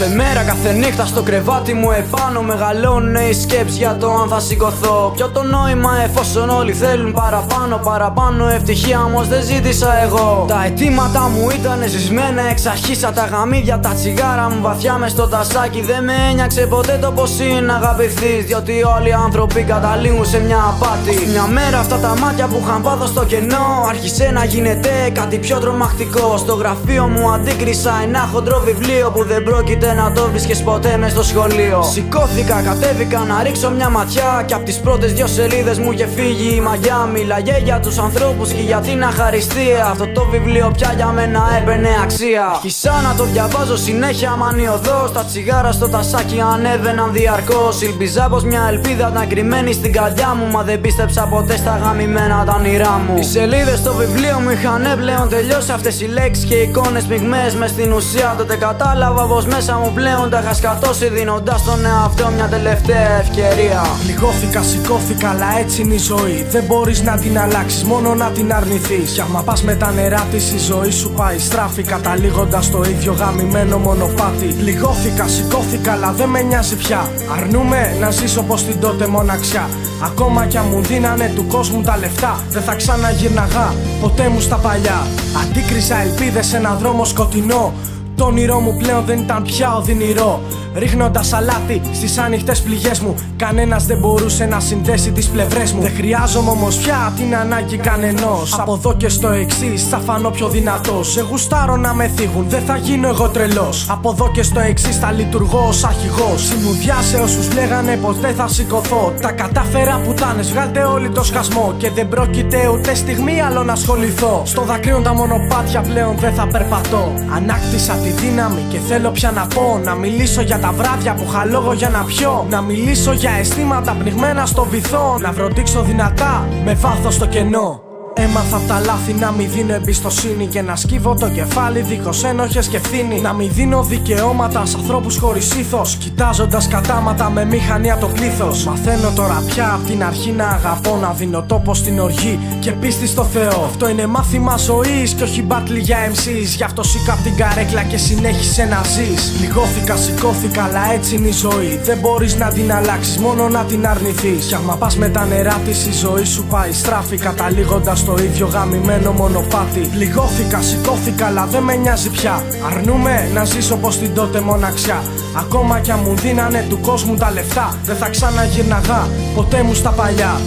Κάθε μέρα, κάθε νύχτα στο κρεβάτι μου επάνω μεγαλώνουν οι σκέψεις για το αν θα σηκωθώ. Ποιο το νόημα εφόσον όλοι θέλουν παραπάνω ευτυχία όμως δεν ζήτησα εγώ. Τα αιτήματα μου ήταν ζησμένα εξ αρχής σαν τα γαμίδια, τα τσιγάρα μου βαθιά μες στο τασάκι. Δεν με ένιαξε ποτέ το πως είναι να αγαπηθείς, διότι όλοι οι άνθρωποι καταλήγουν σε μια απάτη. Μια μέρα αυτά τα μάτια που είχαν πάθος στο κενό άρχισε να γίνεται κάτι πιο τρομακτικό. Στο γραφείο μου αντίκρισα ένα χοντρό βιβλίο που δεν πρόκειται να το βρίσκες ποτέ μες στο σχολείο. Σηκώθηκα, κατέβηκα να ρίξω μια ματιά κι απ' τις πρώτες 2 σελίδες μου είχε φύγει η μαγιά. Μιλάγε για τους ανθρώπους και για την αχαριστία. Αυτό το βιβλίο πια για μένα έπαιρνε αξία. Άρχισα να το διαβάζω συνέχεια μανιωδώς. Τα τσιγάρα στο τασάκι ανέβαιναν διαρκώς. Ήλπιζα πως μια ελπίδα ήταν κρυμμένη στην καρδιά μου, μα δεν πίστεψα ποτέ στα γαμημένα τα όνειρά μου. Οι σελίδες στο βιβλίο μου είχαν πλέον τελειώσει. Αυτές οι λέξεις και εικόνες πυγμές μες στην ουσία. Τότε κατάλαβα πως μέσα μου πλέον τα είχα σκατώσει, δίνοντας στον εαυτό μια τελευταία ευκαιρία. Λιγώθηκα, σηκώθηκα, αλλά έτσι είναι η ζωή. Δεν μπορείς να την αλλάξεις, μόνο να την αρνηθείς. Κι άμα πας με τα νερά της, η ζωή σου πάει στράφη, καταλήγοντας στο ίδιο γαμημένο μονοπάτι. Λιγώθηκα, σηκώθηκα, αλλά δεν με νοιάζει πια. Αρνούμε να ζήσω όπως την τότε μοναξιά. Ακόμα κι αν μου δίνανε του κόσμου τα λεφτά, δεν θα ξαναγύρναγα ποτέ μου στα παλιά. Αντίκρισα ελπίδες σε έναν δρόμο σκοτεινό. Το όνειρό μου πλέον δεν ήταν πια οδυνηρό. Ρίχνοντας αλάτι στις ανοιχτές πληγές μου, κανένας δεν μπορούσε να συνδέσει τις πλευρές μου. Δεν χρειάζομαι όμως πια την ανάγκη κανενός. Από εδώ και στο εξής θα φανώ πιο δυνατός. Σε γουστάρω να με θίγουν, δεν θα γίνω εγώ τρελός. Από εδώ και στο εξής θα λειτουργώ ως αρχηγός. Συνουδιά σε όσους λέγανε πως δεν θα σηκωθώ. Τα κατάφερα πουτάνες, βγάλτε όλοι το σκασμό. Και δεν πρόκειται ούτε στιγμή άλλο να ασχοληθώ. Στο δακρύον τα μονοπάτια πλέον δεν θα περπατώ. Ανάκτησα τη δύναμη και θέλω πια να πω. Να μιλήσω για τα βράδια που είχα λόγο για να πιω. Να μιλήσω για αισθήματα πνιγμένα στο βυθό. Να βροντίξω δυνατά με βάθος στο κενό. Έμαθα απ' τα λάθη να μην δίνω εμπιστοσύνη και να σκύβω το κεφάλι δίχως ένοχες και ευθύνη. Να μην δίνω δικαιώματα σε ανθρώπους χωρίς ήθος, κοιτάζοντας κατάματα με μηχανία το πλήθος. Μαθαίνω τώρα πια απ' την αρχή να αγαπώ, να δίνω τόπο στην οργή και πίστη στο Θεό. Αυτό είναι μάθημα ζωής και όχι battle για MCs. Γι' αυτό σήκα απ' την καρέκλα και συνέχισε να ζεις. Λιγώθηκα, σηκώθηκα, αλλά έτσι είναι η ζωή. Δεν μπορείς να την αλλάξεις, μόνο να την αρνηθείς. Κι άμα πας με τα νερά της, η ζωή σου πάει στράφη, καταλήγοντας στο ίδιο γαμημένο μονοπάτι. Λιγώθηκα, σηκώθηκα, αλλά δεν με νοιάζει πια. Αρνούμε να ζήσω πως την τότε μοναξιά. Ακόμα κι αν μου δίνανε του κόσμου τα λεφτά, δεν θα ξαναγύρναγα ποτέ μου στα παλιά.